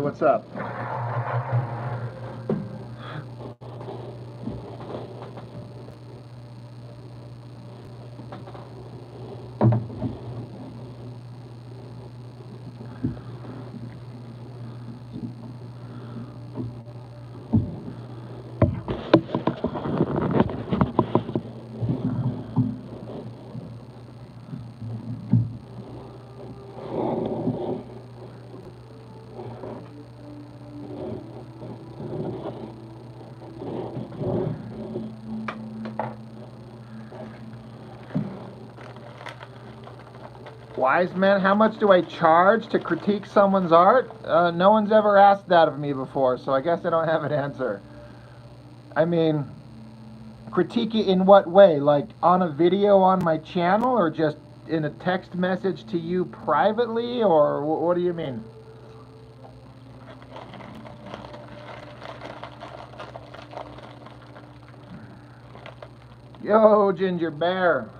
Hey, what's up? Wise man, how much do I charge to critique someone's art? No one's ever asked that of me before, so I guess I don't have an answer. I mean, critique it in what way? Like on a video on my channel, or just in a text message to you privately, or what do you mean? Yo, Ginger Bear.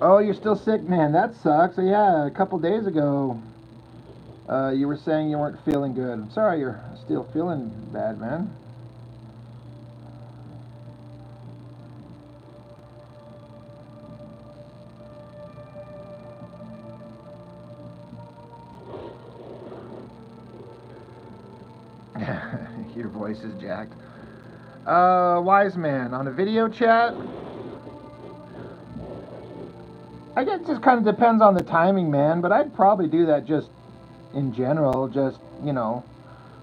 Oh, you're still sick, man. That sucks. So yeah, a couple days ago, you were saying you weren't feeling good. I'm sorry you're still feeling bad, man. Your voice is jacked. Wise man, on a video chat? I guess it just kind of depends on the timing, man, but I'd probably do that just in general, just,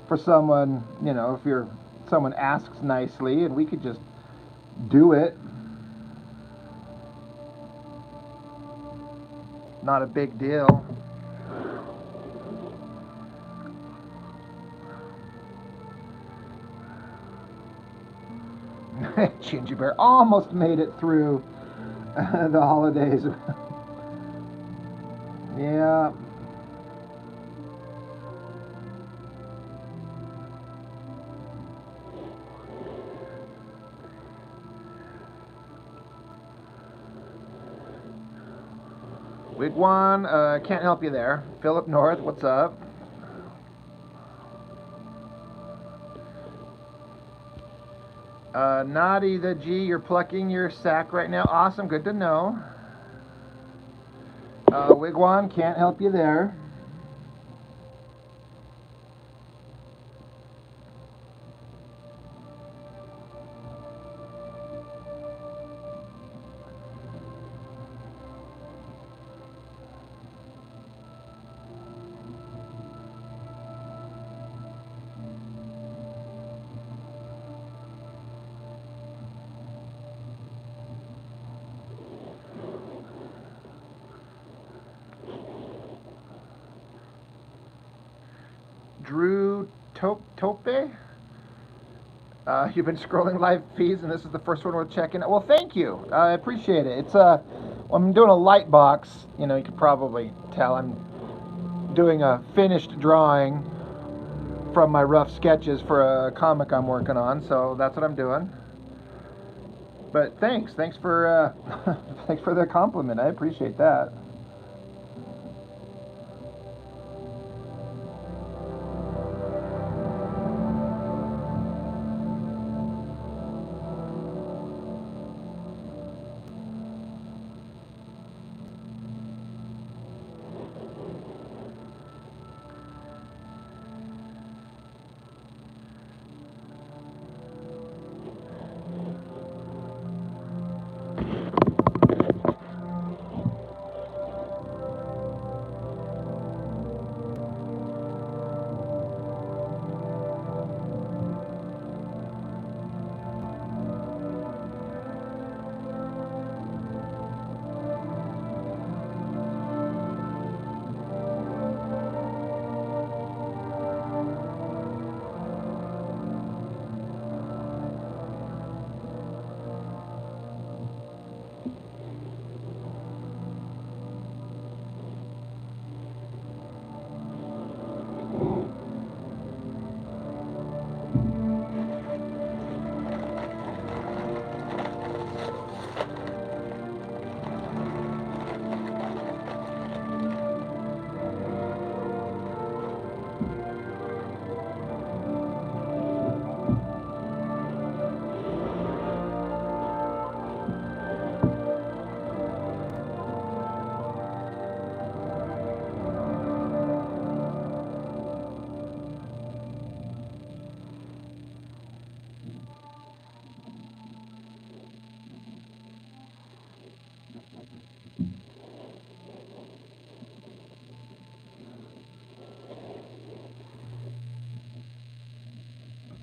for someone, if someone asks nicely and we could just do it. Not a big deal. Ginger Bear almost made it through the holidays. Yeah. Wigwan, can't help you there. Philip North, what's up? Naughty the G, you're plucking your sack right now. Awesome, good to know. Wigwan, can't help you there. Drew Tope? You've been scrolling live feeds, and this is the first one we're checking. Well, thank you. I appreciate it. I'm doing a light box. You can probably tell I'm doing a finished drawing from my rough sketches for a comic I'm working on. So that's what I'm doing. But thanks for thanks for the compliment. I appreciate that.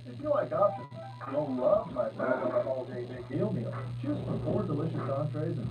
If you like options, you'll love my $5 all-day big deal meal. Choose from 4 delicious entrees and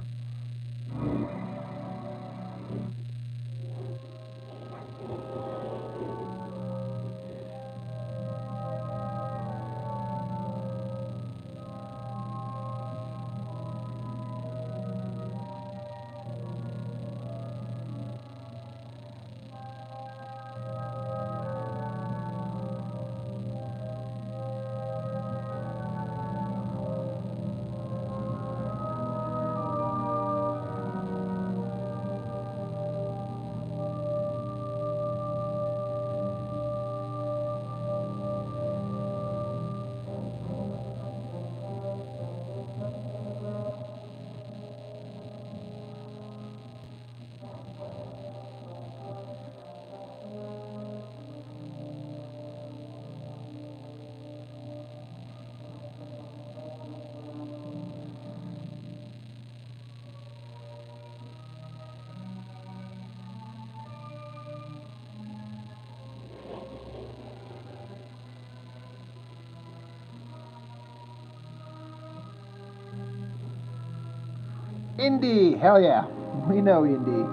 Indy, hell yeah. We know Indy.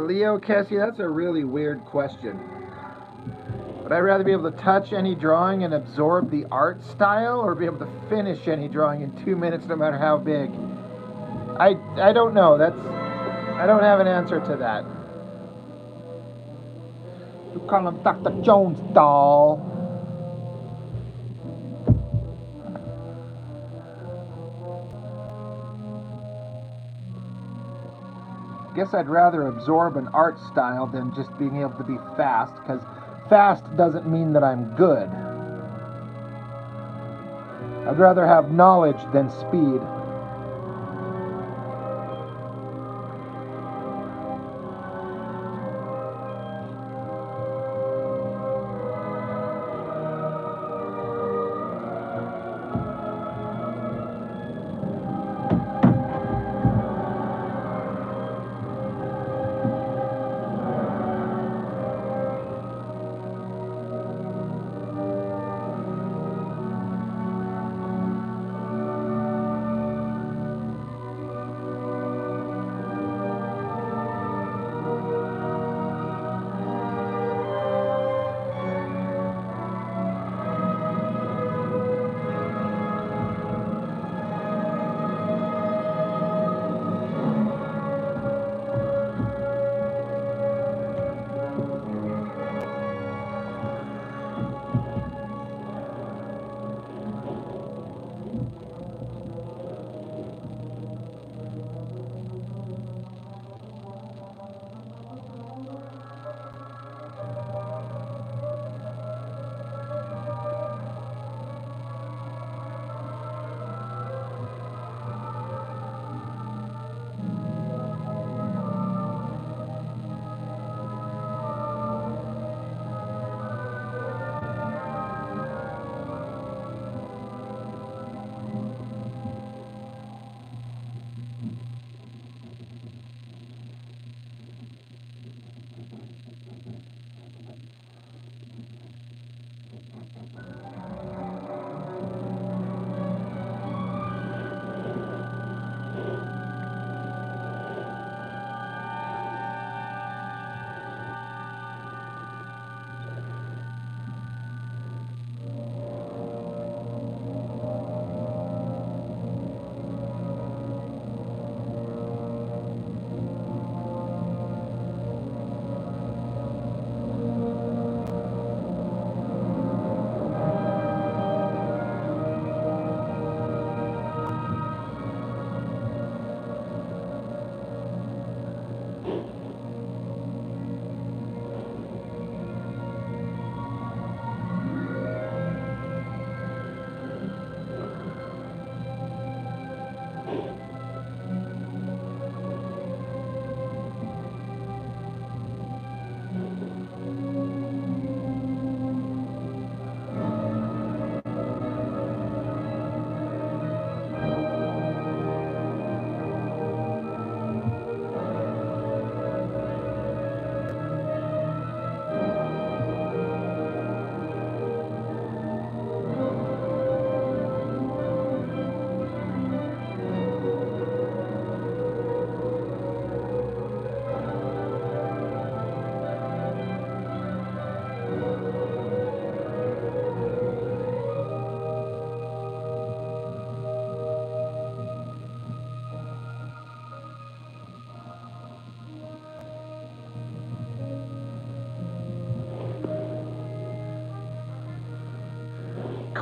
Leo, Cassie, that's a really weird question. Would I rather be able to touch any drawing and absorb the art style, or be able to finish any drawing in 2 minutes, no matter how big? I don't know. I don't have an answer to that. You call him Dr. Jones, doll. Guess I'd rather absorb an art style than just being able to be fast, because fast doesn't mean that I'm good. I'd rather have knowledge than speed.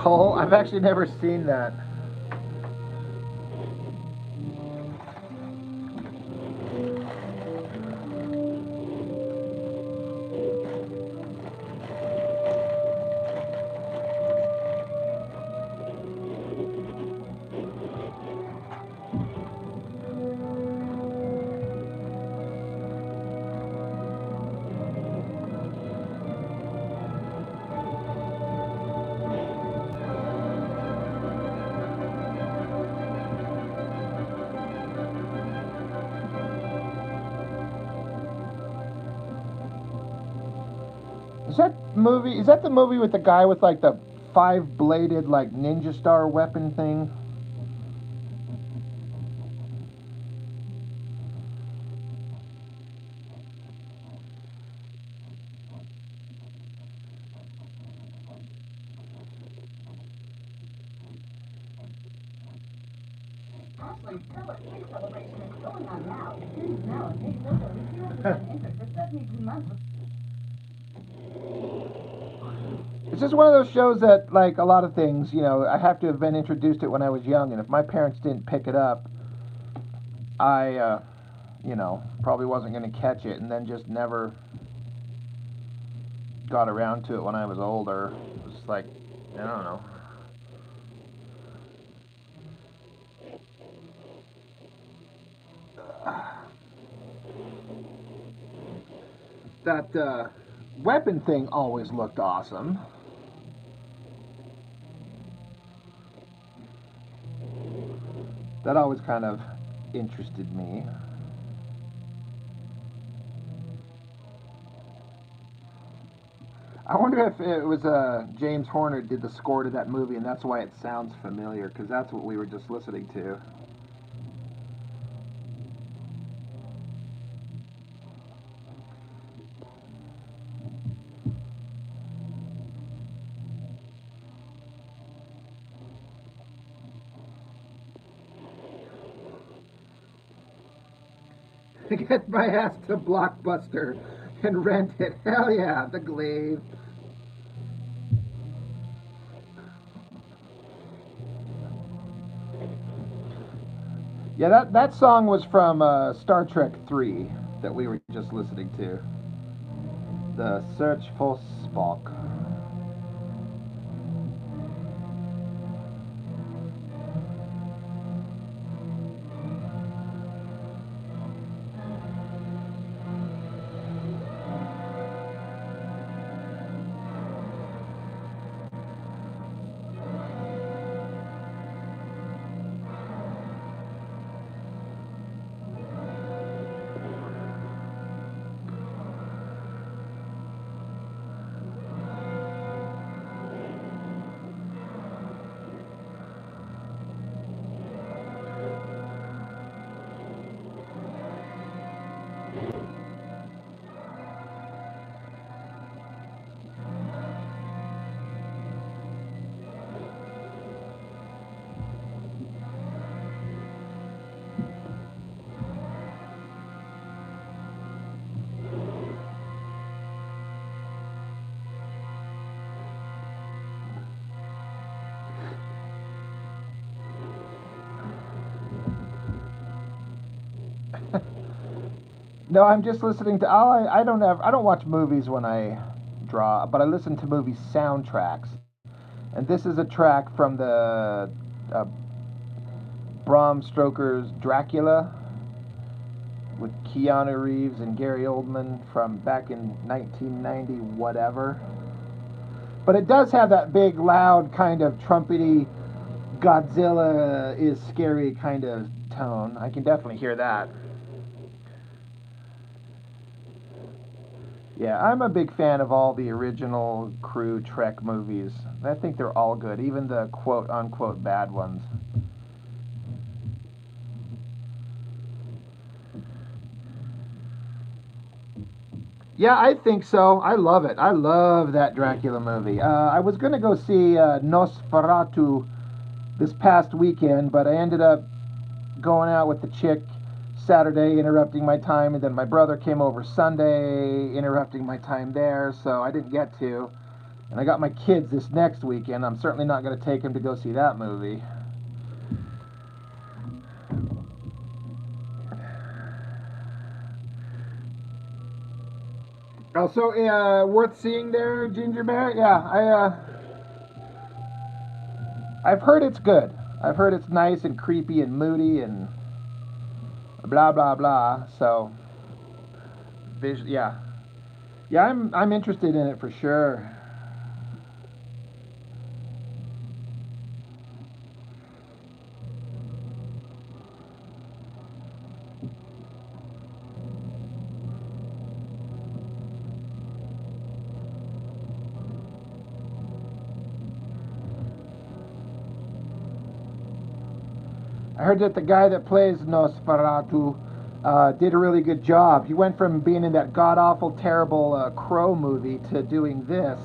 Skull? I've actually never seen that. Is that the movie with the guy with like the 5-bladed like ninja star weapon thing? Actually, cake celebration is going on now. Students now are paid for the 0% interest for 72 months. It's just one of those shows that, like a lot of things, you know, I have to have been introduced to it when I was young, and if my parents didn't pick it up, I, you know, probably wasn't going to catch it, and then just never got around to it when I was older. It was like, I don't know. That weapon thing always looked awesome. That always kind of interested me. I wonder if it was James Horner did the score to that movie, and that's why it sounds familiar, because that's what we were just listening to. Get my ass to Blockbuster and rent it. Hell yeah, The Glaive. Yeah, that song was from Star Trek 3 that we were just listening to. The Search for Spock. No, I'm just listening to. I don't watch movies when I draw, but I listen to movie soundtracks. And this is a track from the Bram Stoker's Dracula with Keanu Reeves and Gary Oldman from back in 1990 whatever. But it does have that big, loud, kind of trumpety, Godzilla is scary kind of tone. I can definitely hear that. Yeah, I'm a big fan of all the original crew Trek movies. I think they're all good, even the quote-unquote bad ones. Yeah, I think so. I love it. I love that Dracula movie. I was going to go see Nosferatu this past weekend, but I ended up going out with the chick Saturday, interrupting my time, and then my brother came over Sunday, interrupting my time there, so I didn't get to. And I got my kids this next weekend. I'm certainly not going to take them to go see that movie. Also, worth seeing there, Ginger Bear? Yeah, I've heard it's good. I've heard it's nice and creepy and moody and blah blah blah. So, yeah, I'm interested in it for sure. I heard that the guy that plays Nosferatu did a really good job. He went from being in that god-awful, terrible Crow movie to doing this.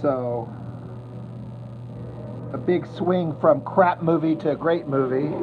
So, a big swing from crap movie to great movie.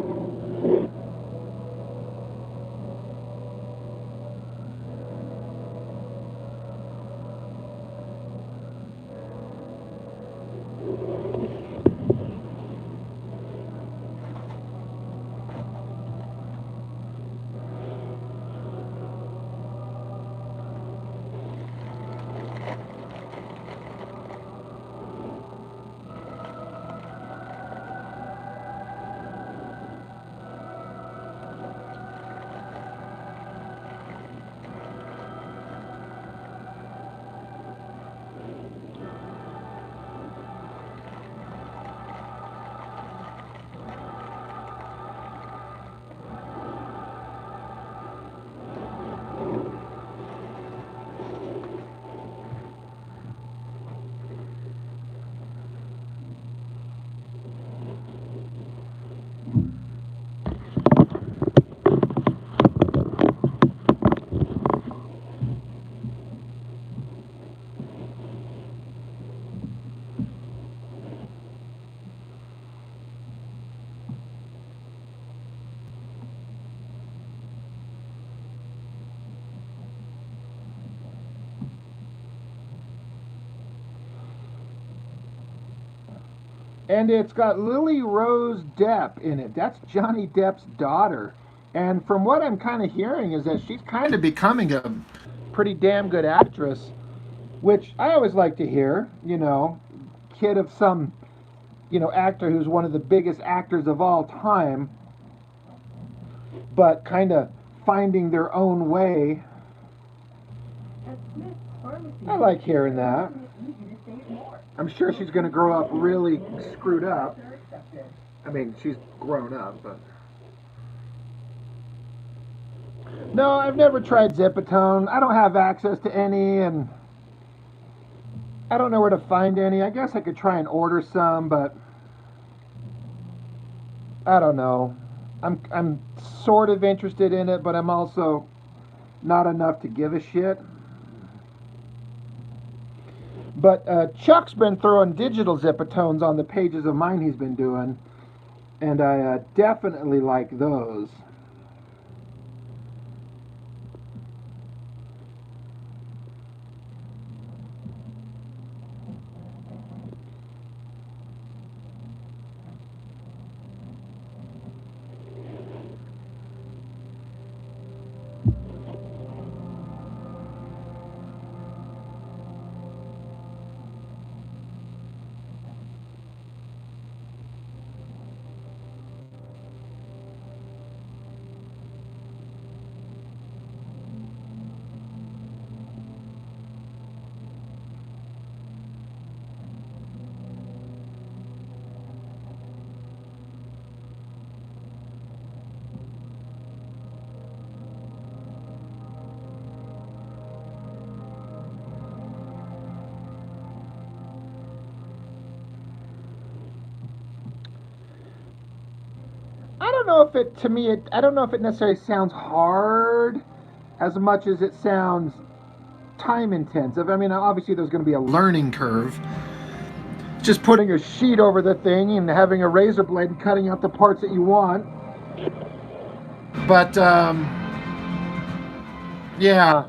And it's got Lily Rose Depp in it. That's Johnny Depp's daughter. And from what I'm kind of hearing is that she's kind of becoming a pretty damn good actress, which I always like to hear, kid of some, actor who's one of the biggest actors of all time, but kind of finding their own way. I like hearing that. I'm sure she's going to grow up really screwed up. I mean, she's grown up, but... No, I've never tried Zipatone. I don't have access to any, and I don't know where to find any. I guess I could try and order some, but I don't know. I'm sort of interested in it, but I'm also not enough to give a shit. But Chuck's been throwing digital Zipatones on the pages of mine he's been doing, and I definitely like those. I don't know if I don't know if it necessarily sounds hard as much as it sounds time intensive. I mean, obviously there's going to be a learning curve. Just putting a sheet over the thing and having a razor blade and cutting out the parts that you want. But, yeah.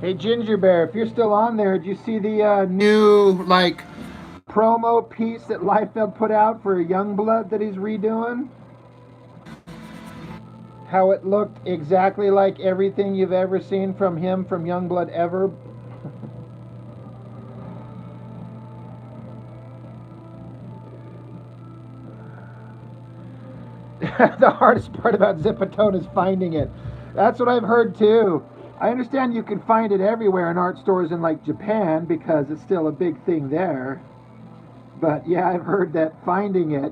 Hey Ginger Bear, if you're still on there, did you see the new like promo piece that Liefeld put out for Youngblood that he's redoing? How it looked exactly like everything you've ever seen from him from Youngblood ever. The hardest part about Zipatone is finding it. That's what I've heard too. I understand you can find it everywhere in art stores in like Japan because it's still a big thing there. But yeah, I've heard that finding it,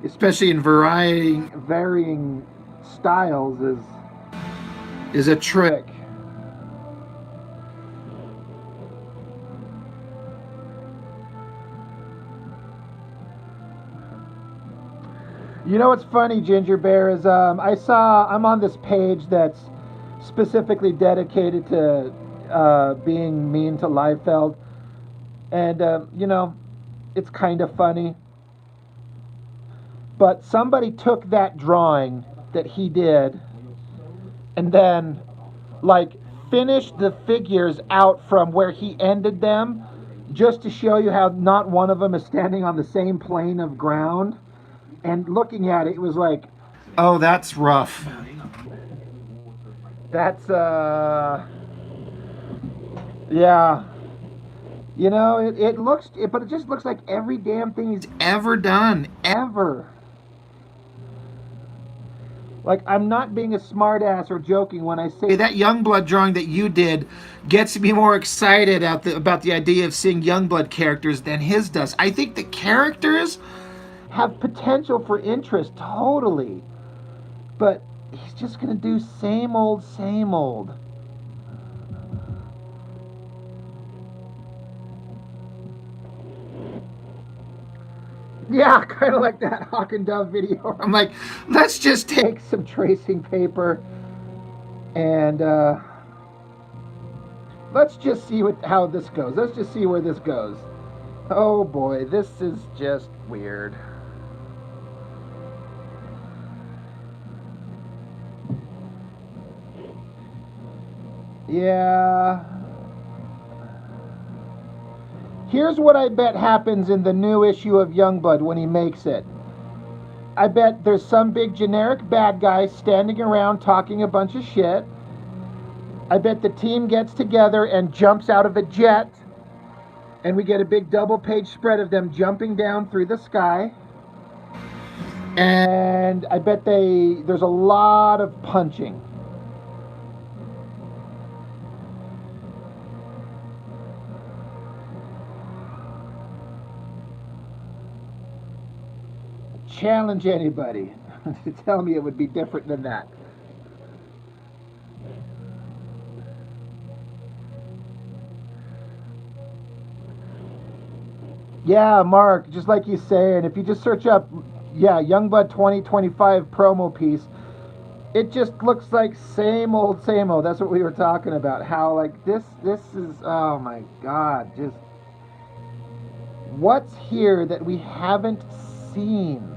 especially in varying styles, is a trick. You know what's funny, Ginger Bear, is I'm on this page that's specifically dedicated to being mean to Liefeld, and you know, it's kind of funny. But somebody took that drawing that he did, and then like finished the figures out from where he ended them, just to show you how not one of them is standing on the same plane of ground. And looking at it, it was like, oh, that's rough. That's yeah. You know, but it just looks like every damn thing he's ever done, ever. Like, I'm not being a smartass or joking when I say that Youngblood drawing that you did gets me more excited about the idea of seeing Youngblood characters than his does. I think the characters have potential for interest, totally. But he's just going to do same old, same old. Yeah, kind of like that Hawk and Dove video. I'm like, let's just take some tracing paper and let's just see how this goes. Let's just see where this goes. Oh boy, this is just weird. Yeah. Here's what I bet happens in the new issue of Youngblood when he makes it. I bet there's some big generic bad guy standing around talking a bunch of shit. I bet the team gets together and jumps out of a jet, and we get a big double page spread of them jumping down through the sky. And I bet there's a lot of punching. Challenge anybody to tell me it would be different than that. Yeah, Mark, just like you say, and if you just search up, yeah, Youngblood 2025 promo piece, it just looks like same old, same old. That's what we were talking about. How like this is, oh my God, just what's here that we haven't seen?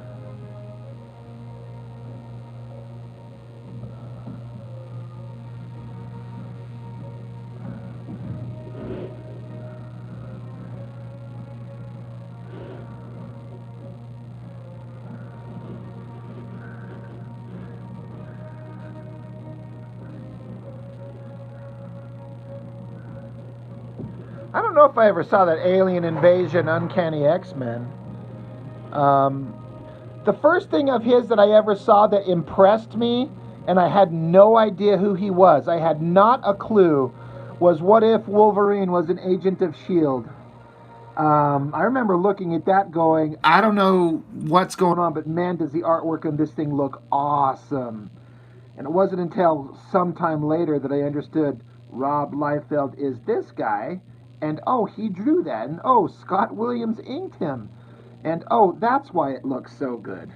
I don't know if I ever saw that Alien Invasion Uncanny X-Men. The first thing of his that I ever saw that impressed me, and I had no idea who he was, I had not a clue, was What If Wolverine was an agent of S.H.I.E.L.D.? I remember looking at that going, I don't know what's going on, but man, does the artwork on this thing look awesome. And it wasn't until sometime later that I understood Rob Liefeld is this guy. And oh, he drew that. And oh, Scott Williams inked him. And oh, that's why it looks so good.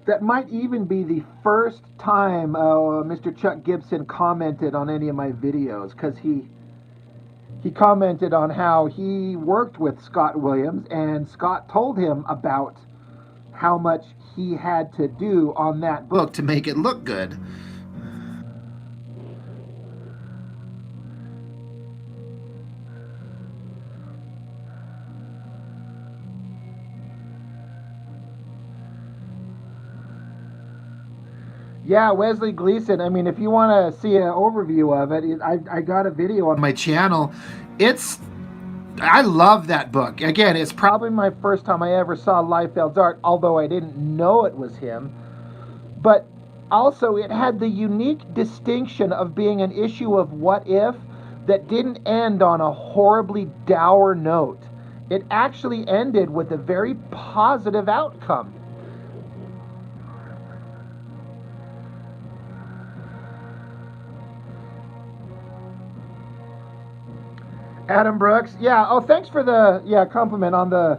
That might even be the first time Mr. Chuck Gibson commented on any of my videos, because he commented on how he worked with Scott Williams, and Scott told him about how much he had to do on that book to make it look good. Yeah, Wesley Gleason. I mean, if you want to see an overview of it, I got a video on my channel. I love that book. Again, it's probably my first time I ever saw Liefeld's art, although I didn't know it was him. But also, it had the unique distinction of being an issue of What If that didn't end on a horribly dour note. It actually ended with a very positive outcome. Adam Brooks, yeah. Oh, thanks for the compliment on the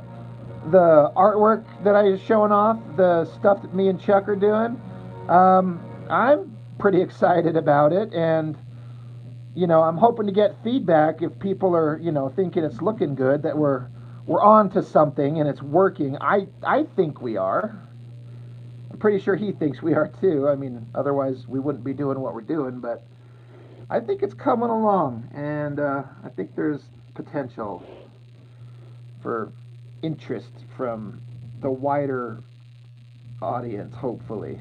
artwork that I was showing off, the stuff that me and Chuck are doing. I'm pretty excited about it, and I'm hoping to get feedback if people are thinking it's looking good, that we're on to something and it's working. I think we are. I'm pretty sure he thinks we are too. I mean, otherwise we wouldn't be doing what we're doing, but I think it's coming along, and I think there's potential for interest from the wider audience, hopefully.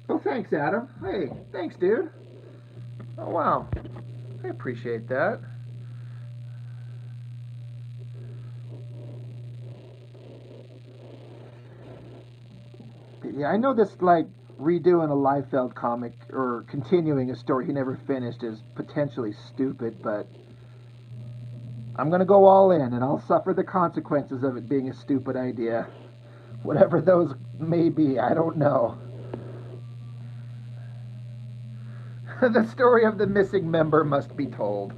Oh, thanks, Adam. Hey, thanks, dude. Oh, wow. I appreciate that. Yeah, I know this, like, redoing a Liefeld comic or continuing a story he never finished is potentially stupid, but I'm going to go all in, and I'll suffer the consequences of it being a stupid idea. Whatever those may be, I don't know. The story of the missing member must be told.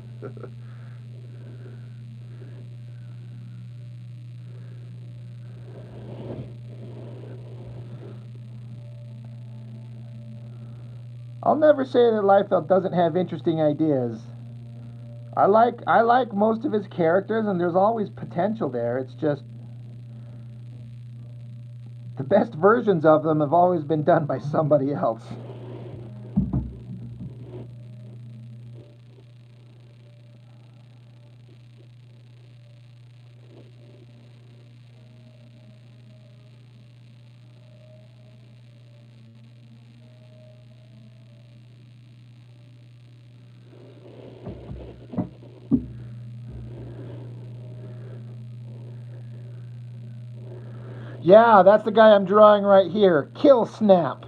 I'll never say that Liefeld doesn't have interesting ideas. I like most of his characters, and there's always potential there. It's just the best versions of them have always been done by somebody else. Yeah, that's the guy I'm drawing right here. Kill Snap.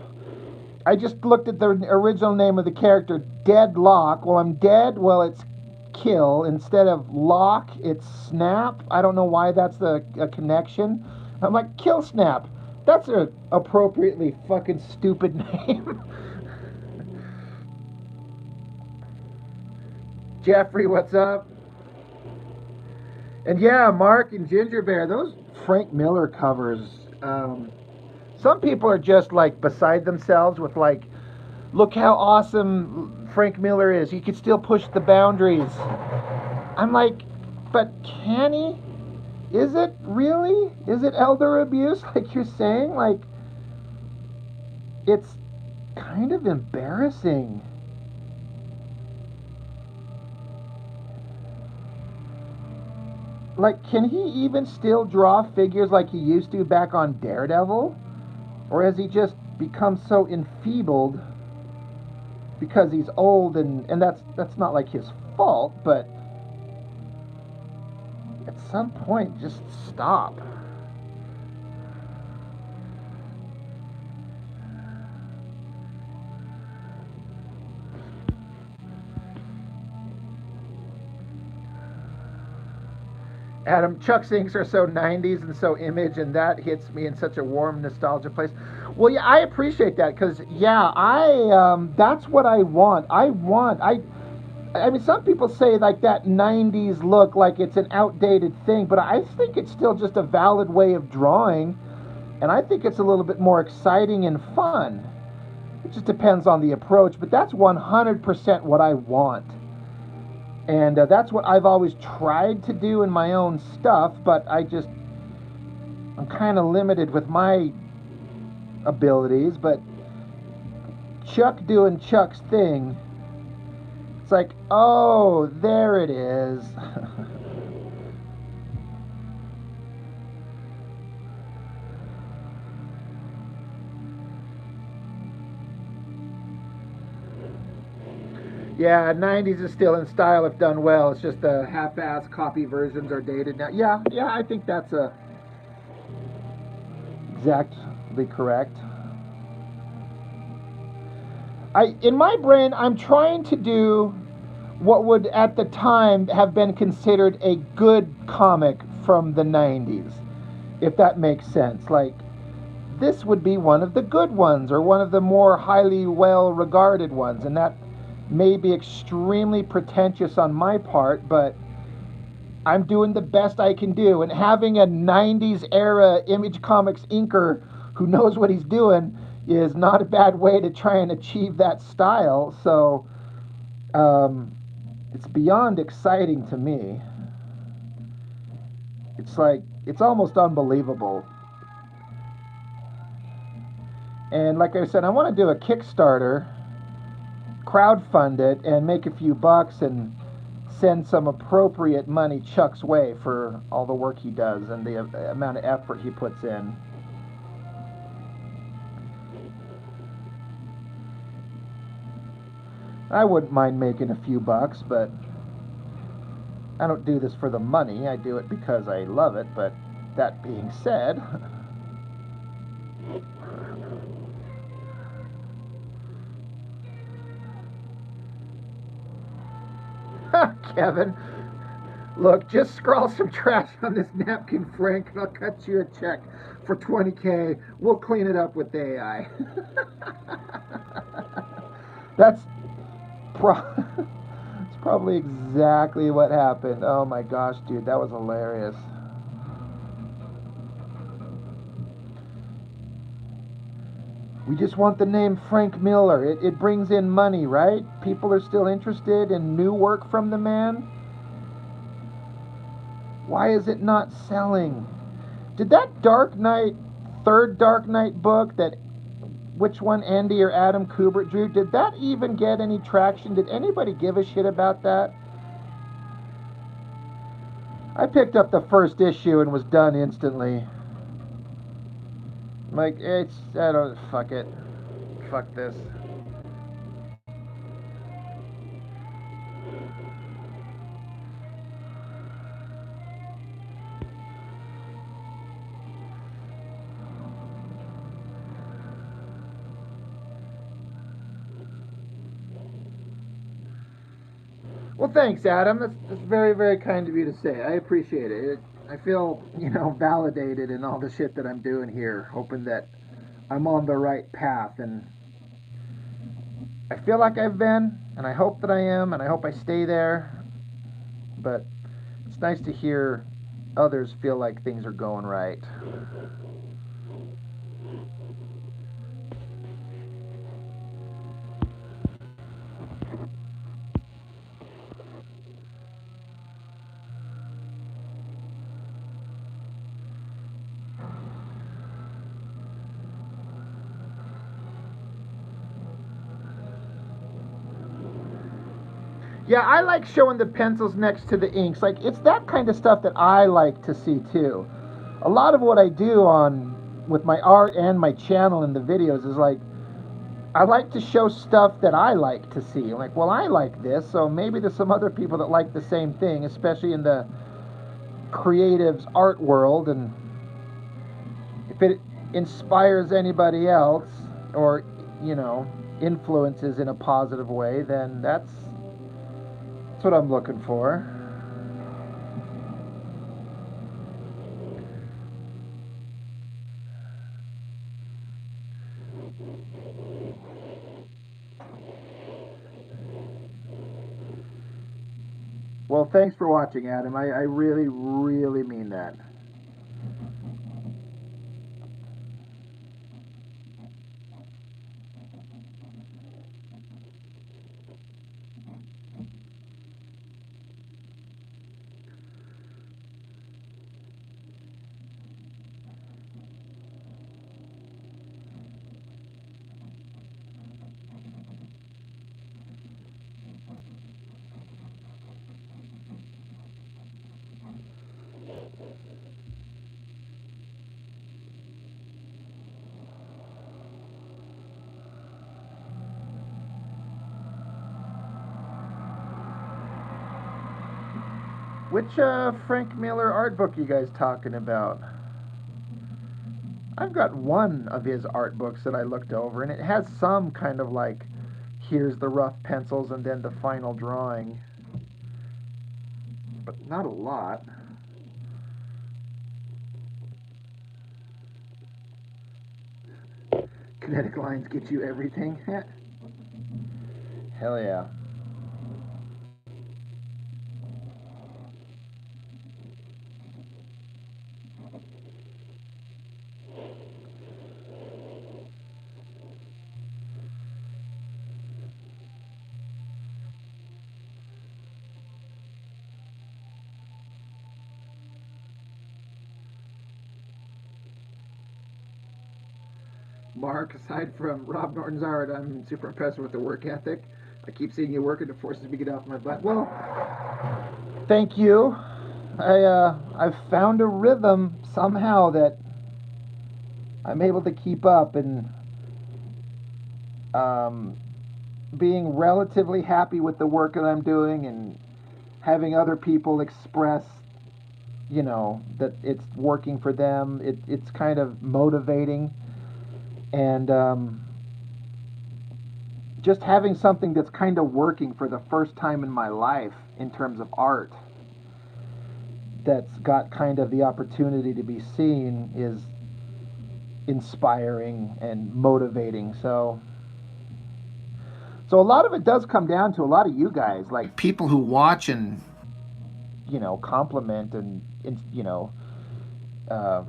I just looked at the original name of the character, Deadlock. Well, I'm dead. Well, it's kill. Instead of lock, it's snap. I don't know why that's a connection. I'm like, Kill Snap. That's a appropriately fucking stupid name. Jeffrey, what's up? And yeah, Mark and Ginger Bear, those Frank Miller covers. Some people are just like beside themselves with like, look how awesome Frank Miller is. He could still push the boundaries. I'm like, but can he? Is it really? Is it elder abuse like you're saying? Like, it's kind of embarrassing. Like, can he even still draw figures like he used to back on Daredevil? Or has he just become so enfeebled because he's old, and that's not like his fault, but at some point just stop. Adam, Chuck's inks are so 90s and so image, and that hits me in such a warm nostalgia place. Well, yeah, I appreciate that, because, yeah, that's what I want. I mean, some people say, like, that 90s look, like it's an outdated thing, but I think it's still just a valid way of drawing. And I think it's a little bit more exciting and fun. It just depends on the approach, but that's 100% what I want. And that's what I've always tried to do in my own stuff, but I'm kind of limited with my abilities. But Chuck doing Chuck's thing, it's like, oh, there it is. Yeah, 90s is still in style if done well. It's just the half-ass copy versions are dated now. Yeah, I think that's exactly correct. In my brain, I'm trying to do what would at the time have been considered a good comic from the 90s, if that makes sense. Like, this would be one of the good ones, or one of the more highly well regarded ones, and that may be extremely pretentious on my part, but I'm doing the best I can do. And having a 90s era Image Comics inker who knows what he's doing is not a bad way to try and achieve that style. So it's beyond exciting to me. It's like, it's almost unbelievable. And like I said, I want to do a Kickstarter, crowdfund it, and make a few bucks and send some appropriate money Chuck's way for all the work he does and the amount of effort he puts in. I wouldn't mind making a few bucks, but I don't do this for the money. I do it because I love it. But that being said, Kevin, look, just scrawl some trash on this napkin, Frank, and I'll cut you a check for 20K. We'll clean it up with the AI. That's it's probably exactly what happened. Oh my gosh, dude, that was hilarious. We just want the name Frank Miller. It brings in money, right? People are still interested in new work from the man. Why is it not selling? Did that Dark Knight, third Dark Knight book, which one Andy or Adam Kubert drew, did that even get any traction? Did anybody give a shit about that? I picked up the first issue and was done instantly. Like, fuck it. Fuck this. Well, thanks, Adam. That's very, very kind of you to say. I appreciate it. I feel, validated in all the shit that I'm doing here, hoping that I'm on the right path. And I feel like I've been, and I hope that I am, and I hope I stay there. But it's nice to hear others feel like things are going right. Yeah, I like showing the pencils next to the inks. Like, it's that kind of stuff that I like to see too. A lot of what I do with my art and my channel and the videos is like, I like to show stuff that I like to see. Like, well, I like this, so maybe there's some other people that like the same thing, especially in the creatives art world. And if it inspires anybody else or, influences in a positive way, then that's what I'm looking for. Well, thanks for watching, Adam. I really, really mean that. Which Frank Miller art book you guys talking about? I've got one of his art books that I looked over, and it has some kind of like, here's the rough pencils and then the final drawing. But not a lot. Kinetic lines get you everything. Hell yeah. Mark, aside from Rob Norton's art, I'm super impressed with the work ethic. I keep seeing you work and it forces me to get off my butt. Well, thank you. I've found a rhythm somehow that I'm able to keep up, and being relatively happy with the work that I'm doing and having other people express, you know, that it's working for them. It's kind of motivating, and just having something that's kind of working for the first time in my life in terms of art, that's got kind of the opportunity to be seen, is inspiring and motivating. So a lot of it does come down to a lot of you guys, like people who watch and, you know, compliment and, uh,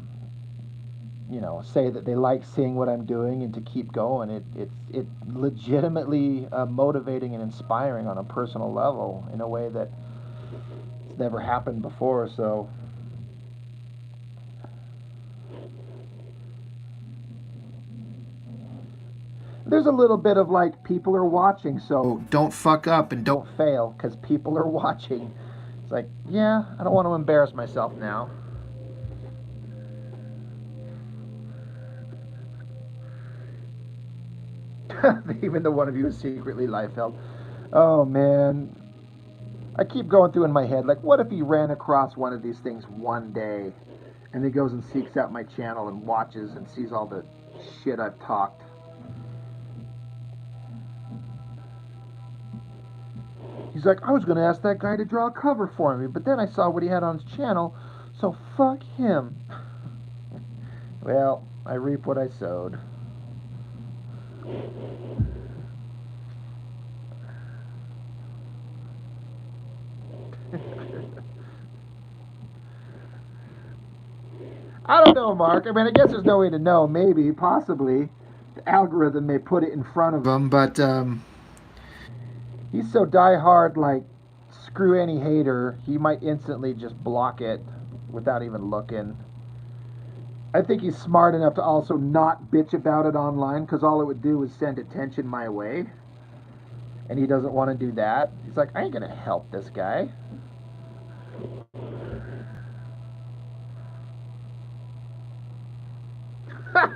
say that they like seeing what I'm doing and to keep going. It's legitimately motivating and inspiring on a personal level in a way that it's never happened before. So there's a little bit of like, people are watching, so don't fuck up and don't fail because people are watching. It's like, yeah, I don't want to embarrass myself now. Even though one of you is secretly Liefeld. Oh man, I keep going through in my head, like, what if he ran across one of these things one day and he goes and seeks out my channel and watches and sees all the shit I've talked. He's like, I was going to ask that guy to draw a cover for me, but then I saw what he had on his channel, so fuck him. Well, I reap what I sowed. I don't know, Mark. I mean, I guess there's no way to know. Maybe, possibly, the algorithm may put it in front of him, but he's so diehard, like, screw any hater, he might instantly just block it without even looking. I think he's smart enough to also not bitch about it online, because all it would do is send attention my way. And he doesn't want to do that. He's like, I ain't going to help this guy.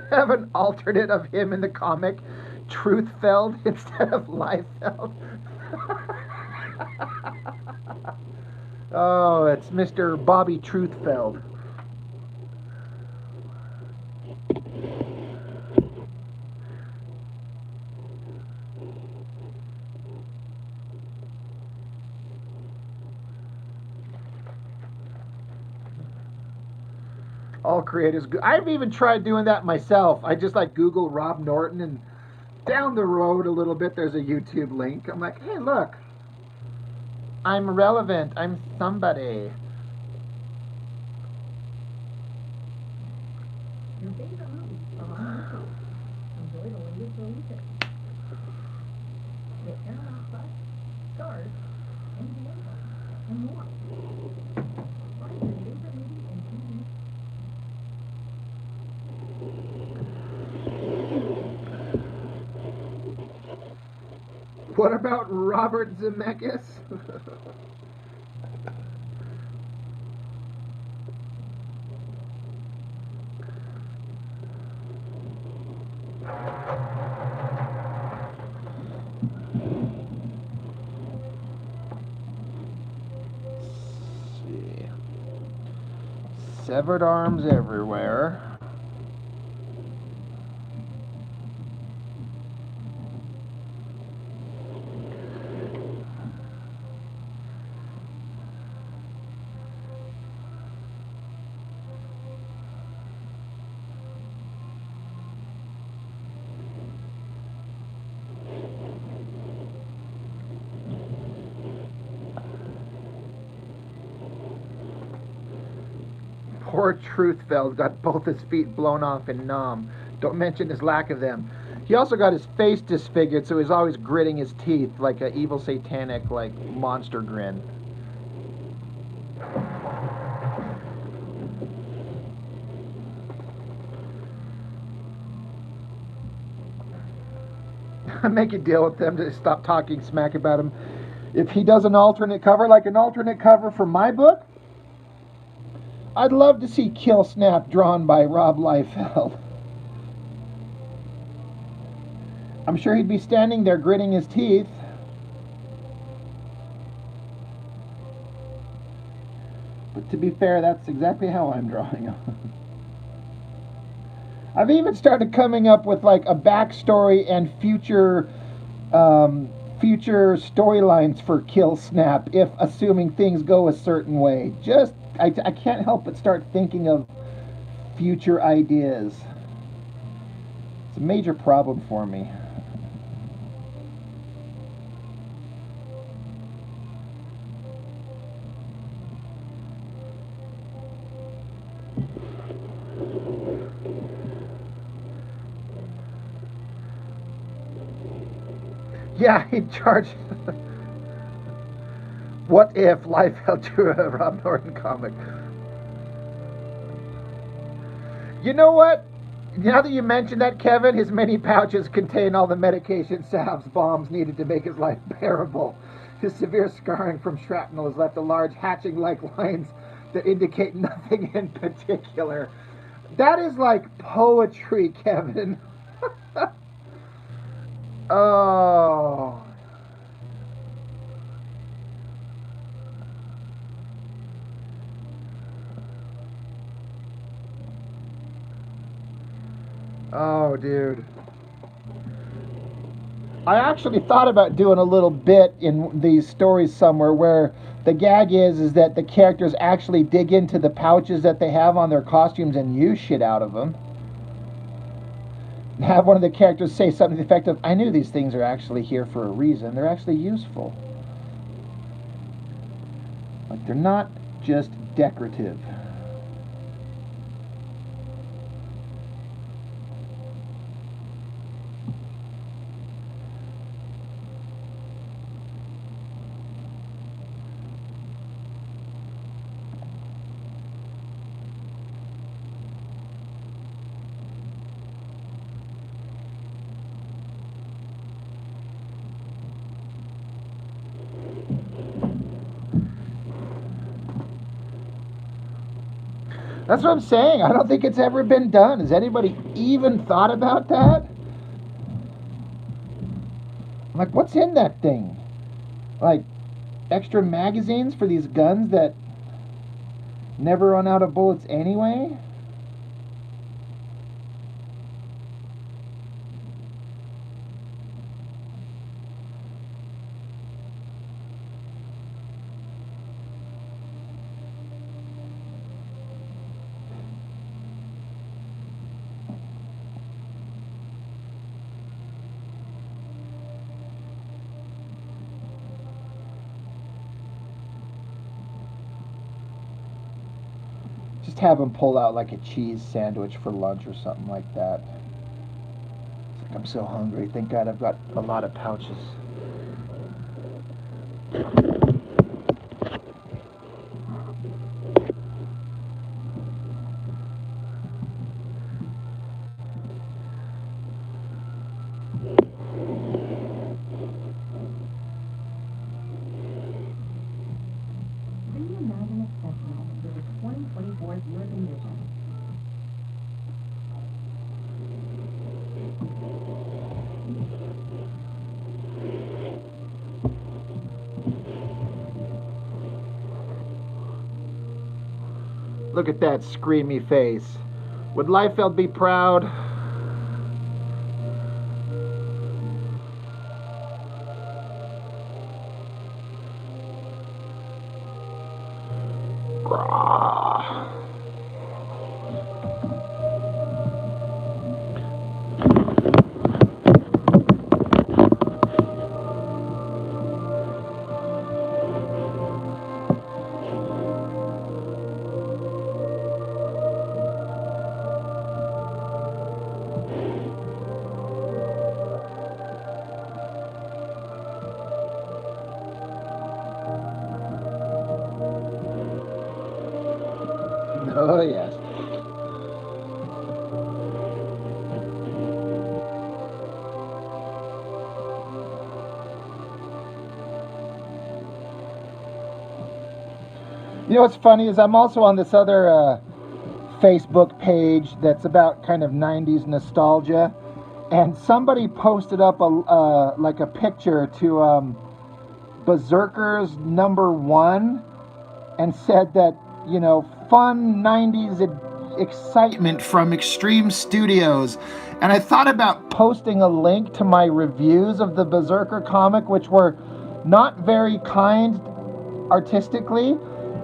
Have an alternate of him in the comic, Truthfeld instead of Liefeld. Oh, it's Mr. Bobby Truthfeld. All creators. I've even tried doing that myself. I just like Google Rob Norton, and down the road a little bit there's a YouTube link. I'm like, hey, look, I'm relevant. I'm somebody. Your favorite movies are on YouTube. Enjoy the latest releases. Get Paramount Plus, Stars, NBA Plus, and more. Find your favorite movies and TV. What about Robert Zemeckis? Severed arms everywhere. Poor Truthfeld got both his feet blown off in Nam. Don't mention his lack of them. He also got his face disfigured, so he's always gritting his teeth like an evil satanic, like, monster grin. Make a deal with them to stop talking smack about him. If he does an alternate cover, like an alternate cover for my book, I'd love to see Kill Snap drawn by Rob Liefeld. I'm sure he'd be standing there gritting his teeth. But to be fair, that's exactly how I'm drawing him. I've even started coming up with like a backstory and future storylines for Kill Snap, if assuming things go a certain way. I can't help but start thinking of future ideas. It's a major problem for me. Yeah, he'd charge. What if Liefeld drew a Rob Norton comic? You know what? Now that you mention that, Kevin, his many pouches contain all the medication, salves, bombs needed to make his life bearable. His severe scarring from shrapnel has left a large hatching-like lines that indicate nothing in particular. That is like poetry, Kevin. Oh. Oh, dude. I actually thought about doing a little bit in these stories somewhere where the gag is that the characters actually dig into the pouches that they have on their costumes and use shit out of them. Have one of the characters say something to the effect of, I knew these things are actually here for a reason. They're actually useful. Like, they're not just decorative. That's what I'm saying. I don't think it's ever been done. Has anybody even thought about that? I'm like, what's in that thing? Like, extra magazines for these guns that never run out of bullets anyway? Just have them pull out like a cheese sandwich for lunch or something like that. It's like, I'm so hungry. Thank God I've got a lot of pouches. Reimagine exceptional with the 2024 European edition. Look at that screamy face. Would Liefeld be proud? Oh, yes. You know what's funny is I'm also on this other Facebook page that's about kind of 90s nostalgia, and somebody posted up like a picture to Berserkers #1 and said that, you know, fun 90s excitement from Extreme Studios. And I thought about posting a link to my reviews of the Berserker comic, which were not very kind artistically.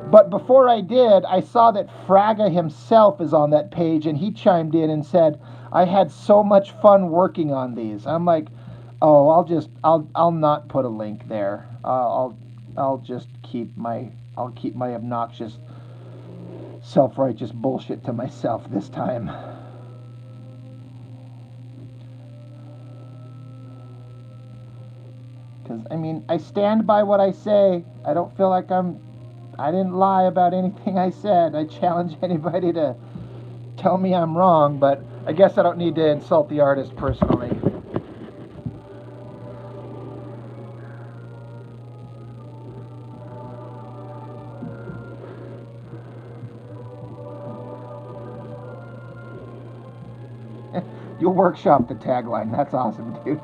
But before I did, I saw that Fraga himself is on that page, and he chimed in and said, "I had so much fun working on these." I'm like, "Oh, I'll not put a link there. I'll just keep my obnoxious, self-righteous bullshit to myself this time." Because I mean, I stand by what I say. I don't feel like I didn't lie about anything I said. I challenge anybody to tell me I'm wrong, but I guess I don't need to insult the artist personally. You'll workshop the tagline. That's awesome, dude.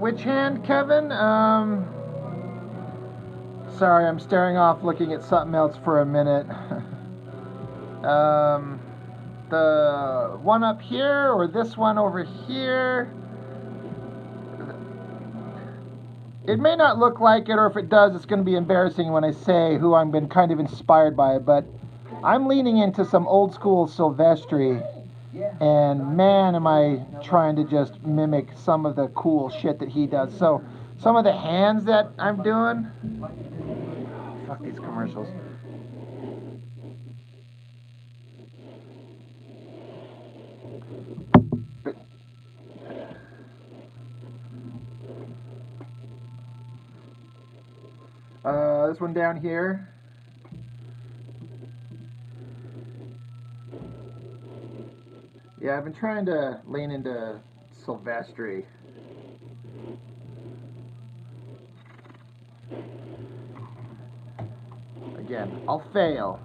Which hand, Kevin? Sorry, I'm staring off looking at something else for a minute. The one up here or this one over here? It may not look like it, or if it does, it's going to be embarrassing when I say who I've been kind of inspired by, but I'm leaning into some old school Sylvestri, and man, am I trying to just mimic some of the cool shit that he does. So some of the hands that I'm doing, fuck these commercials. This one down here, Yeah, I've been trying to lean into Sylvestri. Again, I'll fail.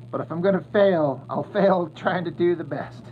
But if I'm going to fail, I'll fail trying to do the best.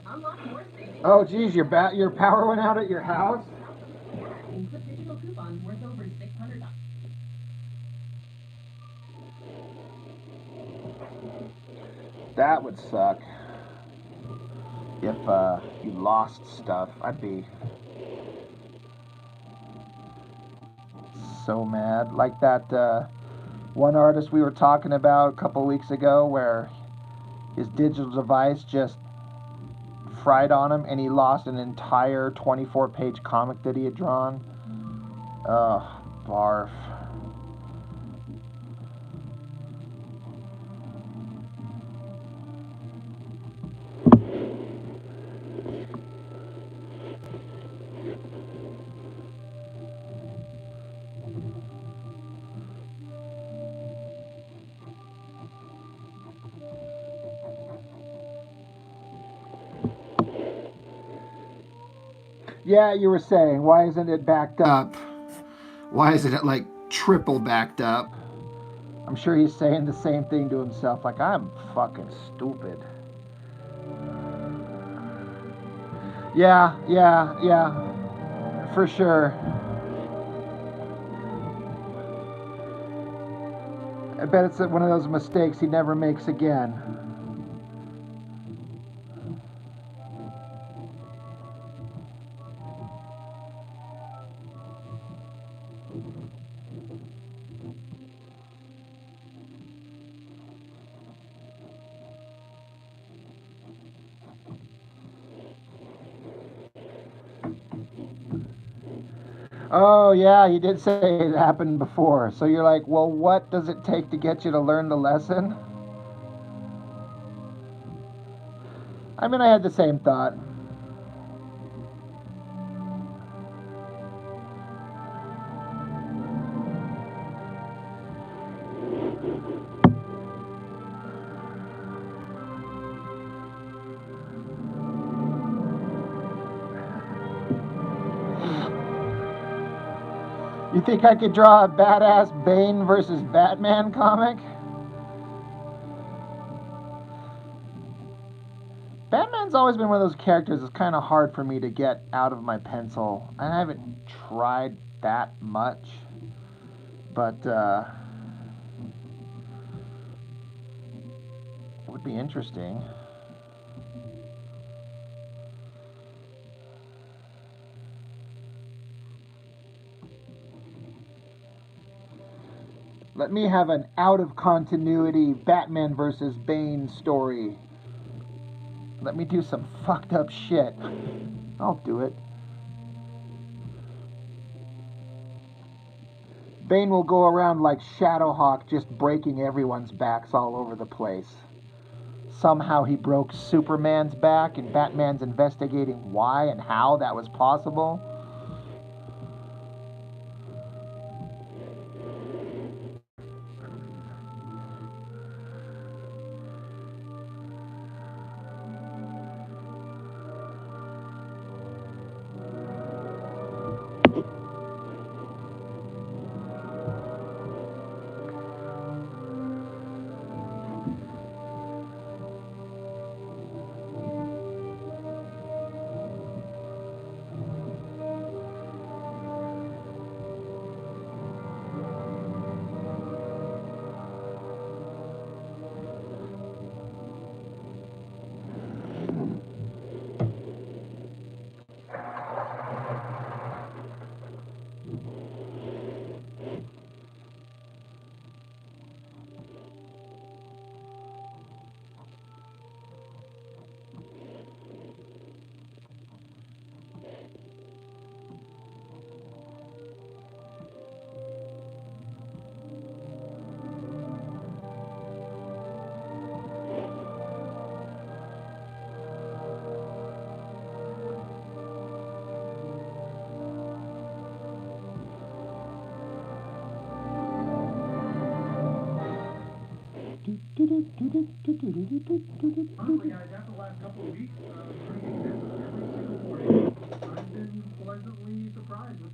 Unlock more savings. Oh, geez, your power went out at your house? And clip digital coupons worth over $600. That would suck. If you lost stuff, I'd be so mad. Like that one artist we were talking about a couple weeks ago where his digital device just fried on him and he lost an entire 24-page comic that he had drawn. Ugh, barf. Yeah, you were saying, why isn't it backed up? Why isn't it like triple backed up? I'm sure he's saying the same thing to himself, like, I'm fucking stupid. Yeah, for sure. I bet it's one of those mistakes he never makes again. Oh, yeah, you did say it happened before. So you're like, well, what does it take to get you to learn the lesson? I mean, I had the same thought. You think I could draw a badass Bane versus Batman comic? Batman's always been one of those characters that's kind of hard for me to get out of my pencil. I haven't tried that much, but it would be interesting. Let me have an out of continuity Batman versus Bane story. Let me do some fucked up shit. I'll do it. Bane will go around like Shadowhawk, just breaking everyone's backs all over the place. Somehow he broke Superman's back, and Batman's investigating why and how that was possible. Honestly, guys, after the last couple of weeks, bringing this every single morning, I've been pleasantly surprised with.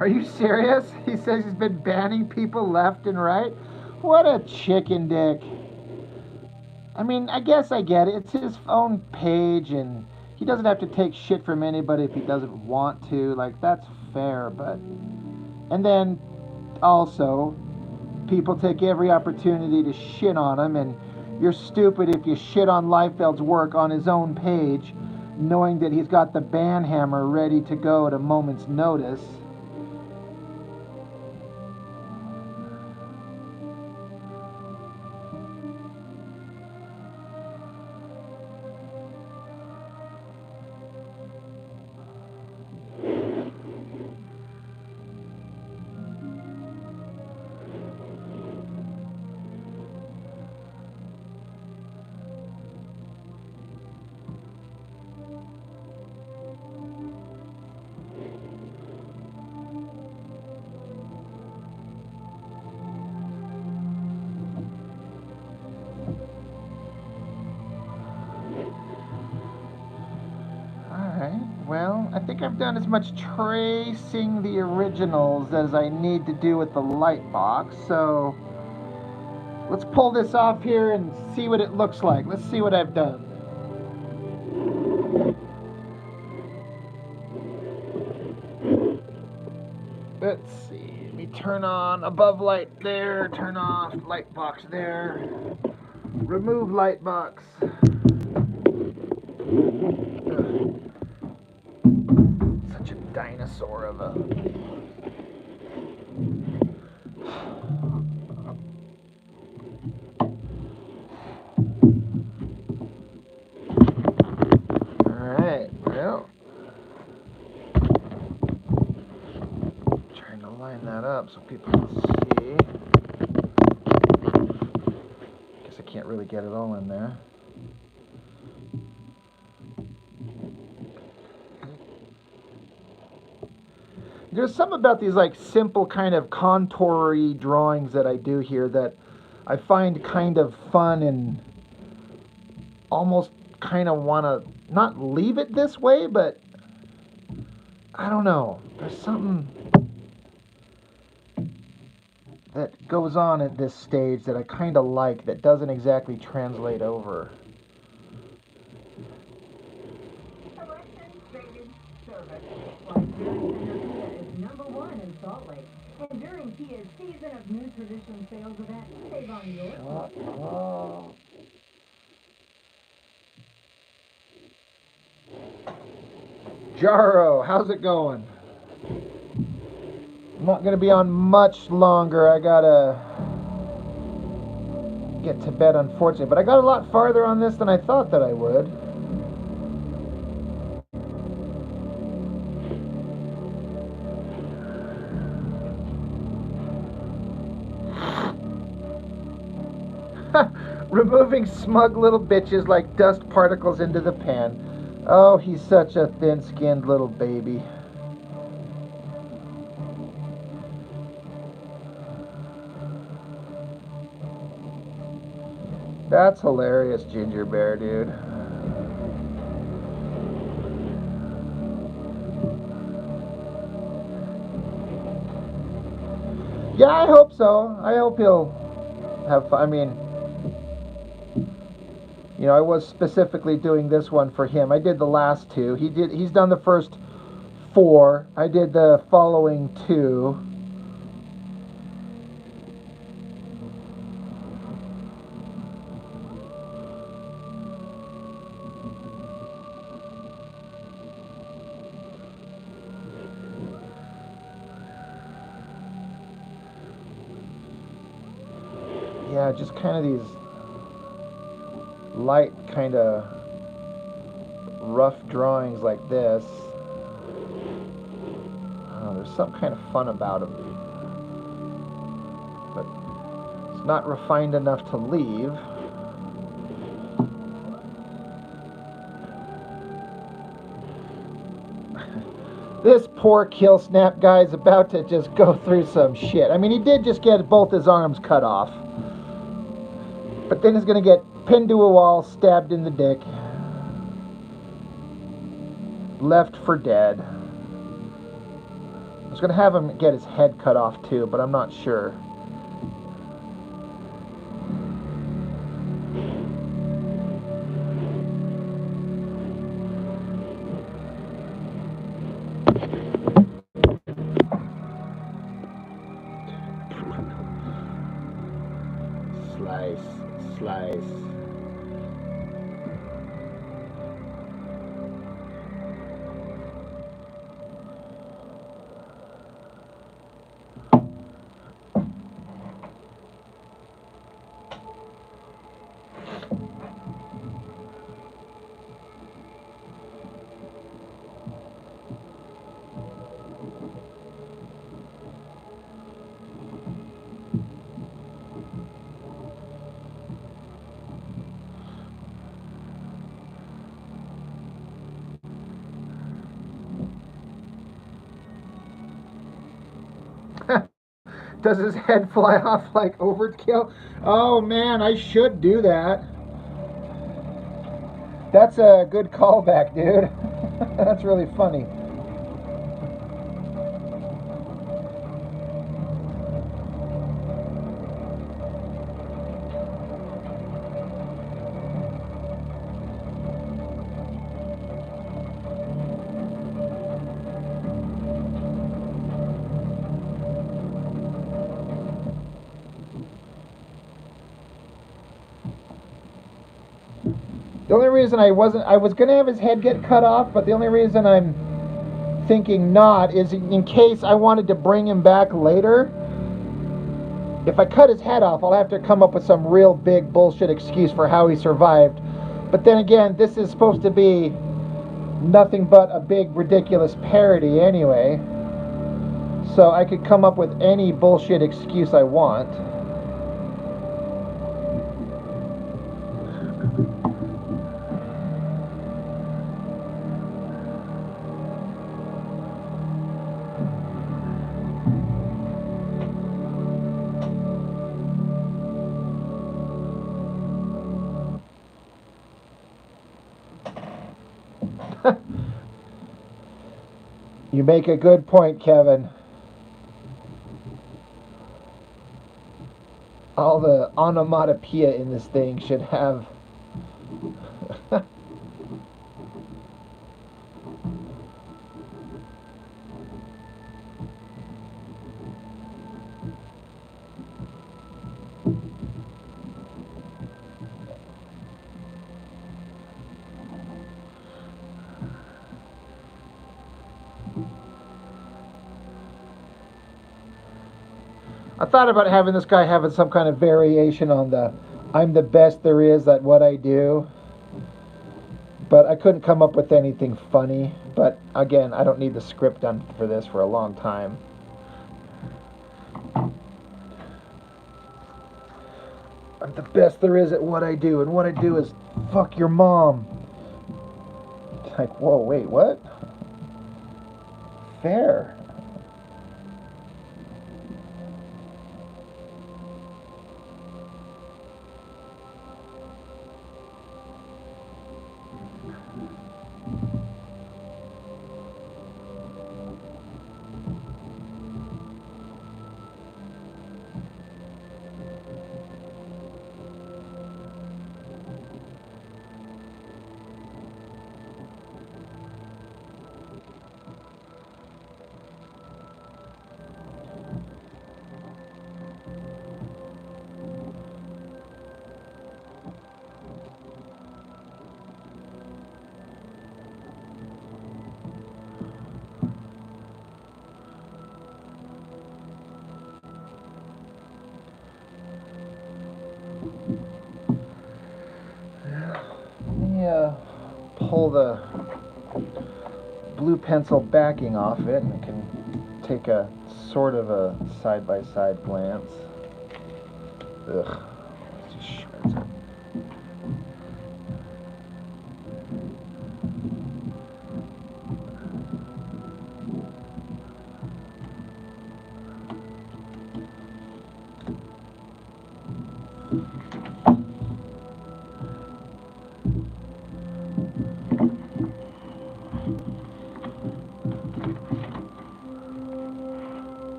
Are you serious? He says he's been banning people left and right? What a chicken dick. I mean, I guess I get it. It's his own page, and he doesn't have to take shit from anybody if he doesn't want to. Like, that's fair, but. And then, also, people take every opportunity to shit on him, and you're stupid if you shit on Liefeld's work on his own page, knowing that he's got the ban hammer ready to go at a moment's notice. I think I've done as much tracing the originals as I need to do with the light box. So let's pull this off here and see what it looks like. Let's see what I've done. Let's see. Let me turn on above light there, turn off light box there, remove light box. Such a dinosaur of a... Alright, well, trying to line that up so people can see. Guess I can't really get it all in there. There's something about these like simple kind of contour-y drawings that I do here that I find kind of fun and almost kind of want to not leave it this way, but I don't know. There's something that goes on at this stage that I kind of like that doesn't exactly translate over. Illustrated service. Like Kia is #1 in Salt Lake. And during Kia's Season of New Tradition sales event, save on yours. Jaro, how's it going? I'm not going to be on much longer. I gotta get to bed, unfortunately. But I got a lot farther on this than I thought that I would. Removing smug little bitches like dust particles into the pan. Oh, he's such a thin-skinned little baby. That's hilarious, Ginger Bear, dude. Yeah, I hope so. I hope he'll have fun. I mean, you know, I was specifically doing this one for him. I did the last two. He's done the first 4. I did the following 2. Yeah, just kind of these light, kind of rough drawings like this. There's some kind of fun about them, but it's not refined enough to leave. This poor kill snap guy is about to just go through some shit. I mean, he did just get both his arms cut off, but then he's gonna get pinned to a wall, stabbed in the dick, left for dead. I was gonna have him get his head cut off too, but I'm not sure. Slice. Does his head fly off like overkill? Oh man, I should do that. That's a good callback, dude. That's really funny. The only reason I was gonna have his head get cut off, but the only reason I'm thinking not is in case I wanted to bring him back later. If I cut his head off, I'll have to come up with some real big bullshit excuse for how he survived. But then again, this is supposed to be nothing but a big ridiculous parody anyway. So I could come up with any bullshit excuse I want. You make a good point, Kevin. All the onomatopoeia in this thing should have... I thought about having this guy having some kind of variation on the I'm the best there is at what I do. But I couldn't come up with anything funny. But again, I don't need the script done for this for a long time. I'm the best there is at what I do, and what I do is fuck your mom. It's like, whoa, wait, what? Fair. Pull the blue pencil backing off it and can take a sort of a side-by-side glance. Ugh, it just shreds it.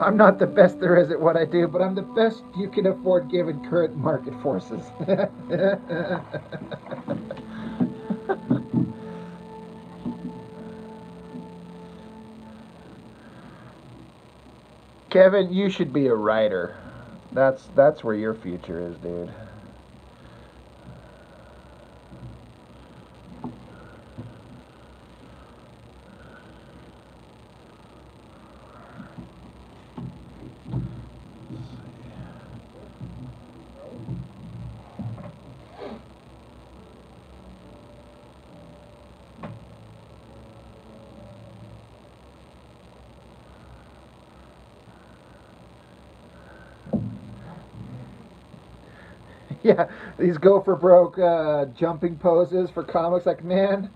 I'm not the best there is at what I do, but I'm the best you can afford given current market forces. Kevin, you should be a writer. That's where your future is, dude. Yeah, these go for broke jumping poses for comics. Like, man,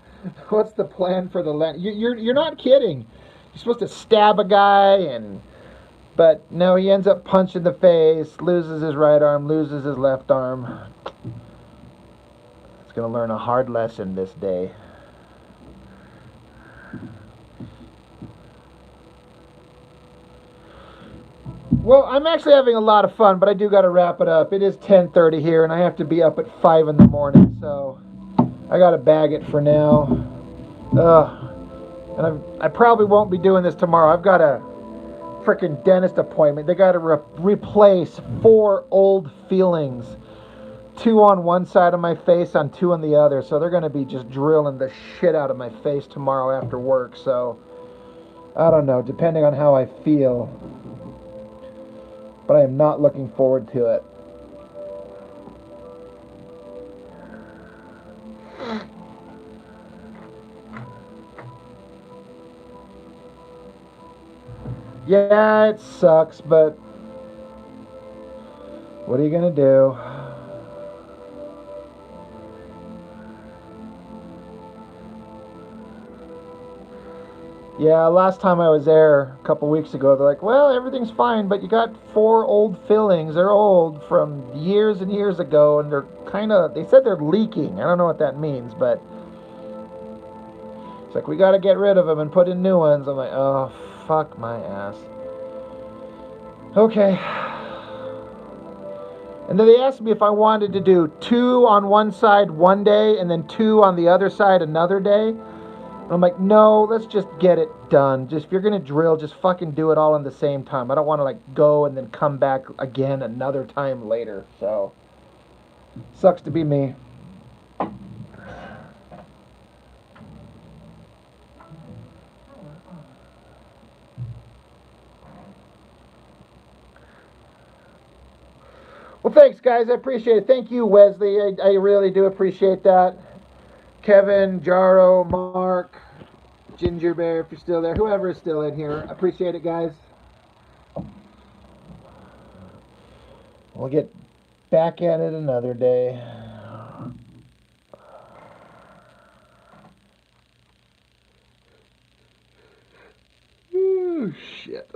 what's the plan for the land? You're not kidding. You're supposed to stab a guy, but no, he ends up punched in the face, loses his right arm, loses his left arm. He's gonna learn a hard lesson this day. Well, I'm actually having a lot of fun, but I do got to wrap it up. It is 10:30 here, and I have to be up at 5 in the morning, so I got to bag it for now. Ugh. And I probably won't be doing this tomorrow. I've got a freaking dentist appointment. They got to replace 4 old fillings. 2 on one side of my face, on 2 on the other. So they're going to be just drilling the shit out of my face tomorrow after work. So I don't know, depending on how I feel. But I am not looking forward to it. Yeah, it sucks, but what are you going to do? Yeah, last time I was there a couple weeks ago, they're like, well, everything's fine, but you got 4 old fillings. They're old from years and years ago, and they're they said they're leaking. I don't know what that means, but it's like, we got to get rid of them and put in new ones. I'm like, oh, fuck my ass. Okay. And then they asked me if I wanted to do 2 on one side one day and then 2 on the other side another day. And I'm like, no, let's just get it done. Just if you're going to drill, just fucking do it all in the same time. I don't want to like go and then come back again another time later. So, sucks to be me. Well, thanks, guys. I appreciate it. Thank you, Wesley. I really do appreciate that. Kevin, Jaro, Mark, Ginger Bear, if you're still there. Whoever is still in here. I appreciate it, guys. We'll get back at it another day. Ooh, shit.